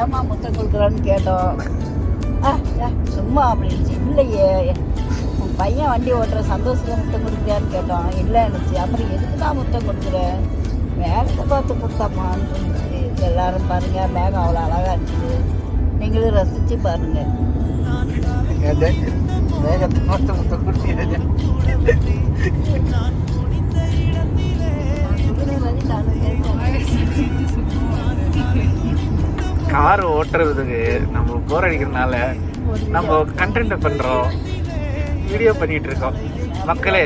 ஏமா முத்தம் கொடுக்குறான்னு கேட்டோம். சும்மா அப்படின்னுச்சு. இல்லையே உன் பையன் வண்டி ஓட்டுற சந்தோஷத்தில் முத்தம் கொடுக்குறியான்னு கேட்டோம். இல்லைன்னுச்சு. அப்புறம் எதுக்கு தான் முத்தம் கொடுக்குறேன், மேகத்தை பார்த்து கொடுத்தாமான்னு சொன்னிச்சு. எல்லாரும் பாருங்க, மேகம் அவ்வளோ அழகாக இருந்துச்சு. நீங்களும் ரசித்து பாருங்க. மேகத்தை பார்த்து முத்தம் கொடுத்தீங்க. கார் ஓட்டுறதுக்கு நம்ம போர் அடிக்கிறதுனால நம்ம கண்டென்ட் பண்றோம், வீடியோ பண்ணிட்டு இருக்கோம் மக்களே.